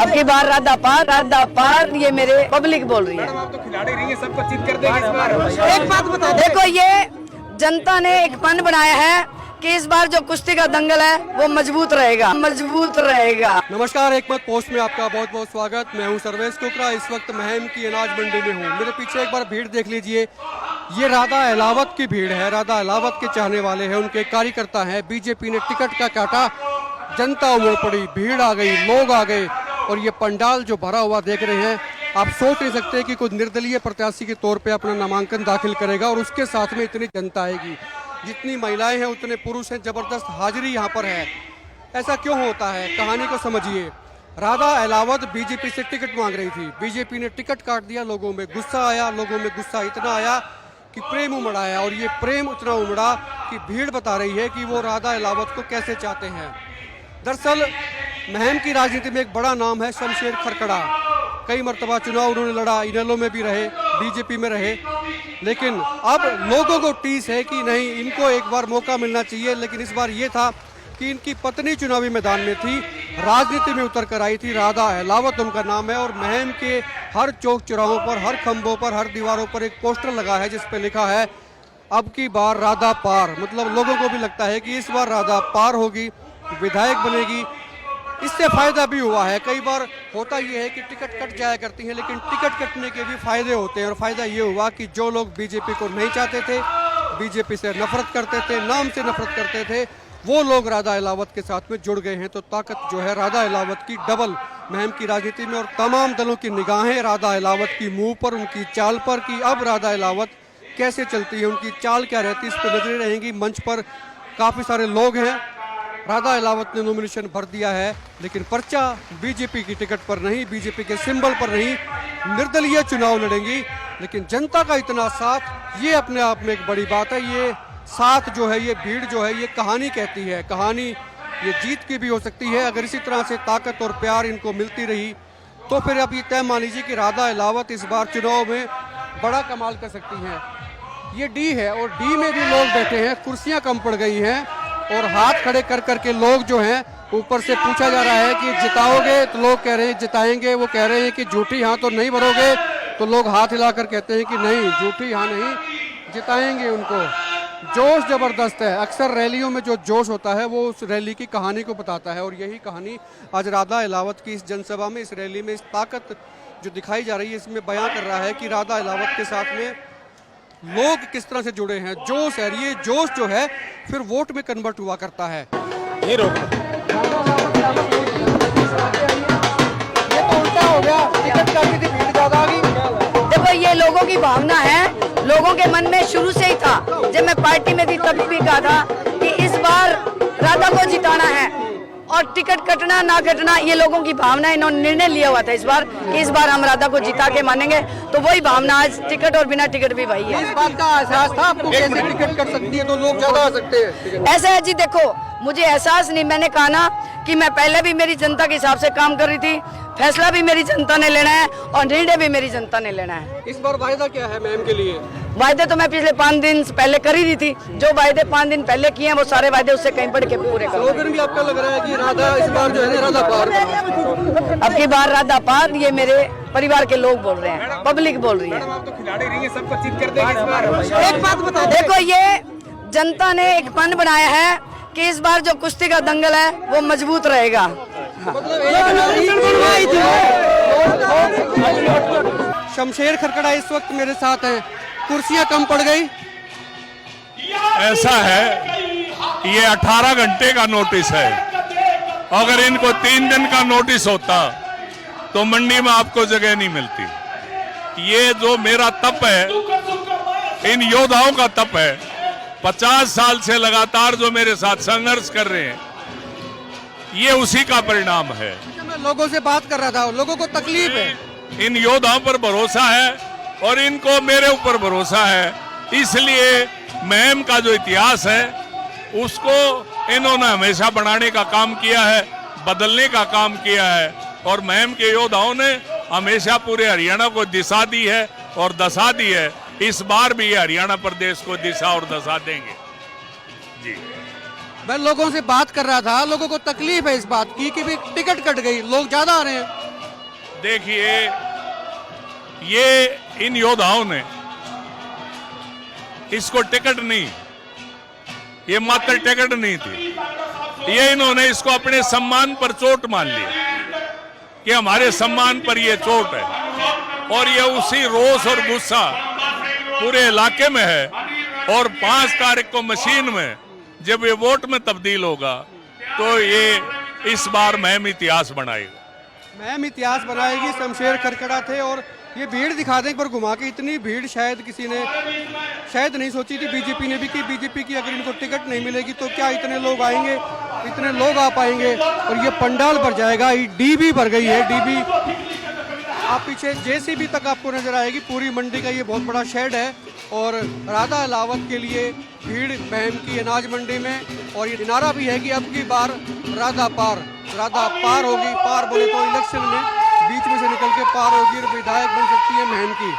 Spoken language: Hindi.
अब की बार राधा पार ये मेरे पब्लिक बोल रही है। आप तो खिलाड़ी रही हैं, सबको जीत कर देंगे इस बार। एक बात बता, देखो ये जनता ने एक मन बनाया है कि इस बार जो कुश्ती का दंगल है वो मजबूत रहेगा। नमस्कार, एक मत पोस्ट में आपका बहुत बहुत स्वागत। मैं हूं सर्वेश कुकरा। इस वक्त महम की अनाज मंडी में हूं। मेरे पीछे एक बार भीड़ देख लीजिए। ये राधा अहलावत की भीड़ है। राधा अहलावत के चाहने वाले हैं, उनके कार्यकर्ता हैं। बीजेपी ने टिकट का काटा, जनता उमड़ पड़ी, भीड़ आ गई, लोग आ गए और ये पंडाल जो भरा हुआ देख रहे हैं, आप सोच नहीं सकते कि कोई निर्दलीय प्रत्याशी के तौर पे अपना नामांकन दाखिल करेगा और उसके साथ में इतनी जनता आएगी। जितनी महिलाएं हैं उतने पुरुष हैं, जबरदस्त हाजिरी यहाँ पर है। ऐसा क्यों होता है, कहानी को समझिए। राधा अहलावत बीजेपी से टिकट मांग रही थी, बीजेपी ने टिकट काट दिया। लोगों में गुस्सा आया, लोगों में गुस्सा इतना आया कि प्रेम उमड़ा है और ये प्रेम उतना उमड़ा कि भीड़ बता रही है कि वो राधा अहलावत को कैसे चाहते हैं। दरअसल महम की राजनीति में एक बड़ा नाम है शमशेर खरकड़ा। कई मर्तबा चुनाव उन्होंने लड़ा, इनेलो में भी रहे, बीजेपी में रहे, लेकिन अब लोगों को टीस है कि नहीं, इनको एक बार मौका मिलना चाहिए। लेकिन इस बार ये था कि इनकी पत्नी चुनावी मैदान में थी, राजनीति में उतर कर आई थी। राधा अहलावत उनका नाम है और महम के हर चौक चौराहों पर, हर खंभों पर, हर दीवारों पर एक पोस्टर लगा है जिस पे लिखा है अब की बार राधा पार। मतलब लोगों को भी लगता है कि इस बार राधा पार होगी, विधायक बनेगी। इससे फायदा भी हुआ है। कई बार होता ये है कि टिकट कट जाया करती हैं, लेकिन टिकट कटने के भी फायदे होते हैं। और फायदा ये हुआ कि जो लोग बीजेपी को नहीं चाहते थे, बीजेपी से नफरत करते थे, नाम से नफरत करते थे, वो लोग राधा अहलावत के साथ में जुड़ गए हैं। तो ताकत जो है राधा अहलावत की डबल महम की राजनीति में। और तमाम दलों की निगाहें राधा अहलावत की मुंह पर, उनकी चाल पर कि अब राधा अहलावत कैसे चलती है, उनकी चाल क्या रहती है, इस पर नजरें रहेंगी। मंच पर काफी सारे लोग हैं। राधा अहलावत ने नॉमिनेशन भर दिया है, लेकिन पर्चा बीजेपी की टिकट पर नहीं, बीजेपी के सिंबल पर नहीं, निर्दलीय चुनाव लड़ेंगी। लेकिन जनता का इतना साथ, ये अपने आप में एक बड़ी बात है। ये साथ जो है, ये भीड़ जो है, ये कहानी कहती है। कहानी ये जीत की भी हो सकती है। अगर इसी तरह से ताकत और प्यार इनको मिलती रही तो फिर आप ये तय मान लीजिए कि राधा अहलावत इस बार चुनाव में बड़ा कमाल कर सकती हैं। ये डी है और डी में भी लोग बैठे हैं, कुर्सियां कम पड़ गई हैं और हाथ खड़े कर करके लोग जो हैं, ऊपर से पूछा जा रहा है कि जिताओगे, तो लोग कह रहे हैं जिताएंगे। वो कह रहे हैं कि झूठी हाँ तो नहीं भरोगे, तो लोग हाथ हिलाकर कहते हैं कि नहीं, झूठी हाँ नहीं, जिताएंगे उनको। जोश जबरदस्त है। अक्सर रैलियों में जो जोश होता है वो उस रैली की कहानी को बताता है और यही कहानी आज राधा अहलावत की इस जनसभा में, इस रैली में, इस ताकत जो दिखाई जा रही है, इसमें बयां कर रहा है कि राधा अहलावत के साथ में लोग किस तरह से जुड़े हैं। जोश है, ये जोश जो है फिर वोट में कन्वर्ट हुआ करता है। ये रोक, ये तो उल्टा हो गया, टिकट काटी थी, भीड़ ज्यादा आ गई। देखो ये लोगों की भावना है, लोगों के मन में शुरू से ही था। जब मैं पार्टी में थी तभी भी कहा था कि इस बार राधा को जिताना है और टिकट कटना ना कटना ये लोगों की भावना है। इन्होंने निर्णय लिया हुआ था इस बार कि इस बार हम राधा को जिता के मानेंगे। तो वही भावना आज टिकट और बिना टिकट भी वही है। इस बात का एहसास था आपको कैसे टिकट कट सकती है तो लोग ज्यादा आ सकते हैं? ऐसा है जी, देखो मुझे एहसास नहीं, मैंने कहा ना कि मैं पहले भी मेरी जनता के हिसाब से काम कर रही थी। फैसला भी मेरी जनता ने लेना है और निर्णय भी मेरी जनता ने लेना है। इस बार वायदा क्या है मैम के लिए? वायदे तो मैं पिछले 5 दिन पहले कर ही दी थी। जो वायदे 5 दिन पहले किए हैं वो सारे वायदे उससे कहीं बढ़ के पूरे कर। स्लोगन भी आपका लग रहा है कि राधा इस बार जो है राधा पार। अब की बार राधा पार ये मेरे परिवार के लोग बोल रहे हैं, पब्लिक बोल रही है। आप तो खिलाड़ी रही हैं, सबको जीत कर देंगे इस बार। एक बात बता, देखो ये जनता ने एक मन बनाया है कि इस बार जो कुश्ती का दंगल है वो मजबूत रहेगा। शमशेर खरकड़ा इस वक्त मेरे साथ हैं। कुर्सियां कम पड़ गई। ऐसा है, ये 18 घंटे का नोटिस है। अगर इनको 3 दिन का नोटिस होता तो मंडी में आपको जगह नहीं मिलती। ये जो मेरा तप है, इन योद्धाओं का तप है। 50 साल से लगातार जो मेरे साथ संघर्ष कर रहे हैं, ये उसी का परिणाम है। मैं लोगों से बात कर रहा था, लोगों को तकलीफ है। इन योद्धाओं पर भरोसा है और इनको मेरे ऊपर भरोसा है। इसलिए महम का जो इतिहास है उसको इन्होंने हमेशा बढ़ाने का काम किया है, बदलने का काम किया है। और महम के योद्धाओं ने हमेशा पूरे हरियाणा को दिशा दी है और दशा दी है। इस बार भी ये हरियाणा प्रदेश को दिशा और दशा देंगे जी। मैं लोगों से बात कर रहा था, लोगों को तकलीफ है इस बात की कि भी टिकट कट गई, लोग ज्यादा आ रहे हैं। देखिए, ये इन योद्धाओं ने इसको टिकट नहीं, ये मात्र टिकट नहीं थी, ये इन्होंने इसको अपने सम्मान पर चोट मान लिया कि हमारे सम्मान पर ये चोट है, और ये उसी रोष और गुस्सा पूरे इलाके में है। और 5 तारीख को मशीन में जब ये वोट में तब्दील होगा तो ये इस बार मुहिम इतिहास बनाएगा। मुहिम इतिहास बनाएगी। शमशेर खरकड़ा थे और ये भीड़ दिखा दें एक बार घुमा के। इतनी भीड़ शायद किसी ने शायद नहीं सोची थी, बीजेपी ने भी, कि बीजेपी की अगर इनको टिकट नहीं मिलेगी तो क्या इतने लोग आएंगे, इतने लोग आ पाएंगे। और ये पंडाल भर जाएगा, डीबी भर गई है, डीबी। आप पीछे जेसीबी तक आपको नजर आएगी। पूरी मंडी का ये बहुत बड़ा शेड है और राधा अलावत के लिए भीड़ मुहिम की अनाज मंडी में। और ये नारा भी है कि अब की बार राधा पार होगी। पार बोले तो इलेक्शन में बीच में से निकल के पार होगी और विधायक बन सकती है मुहिम की।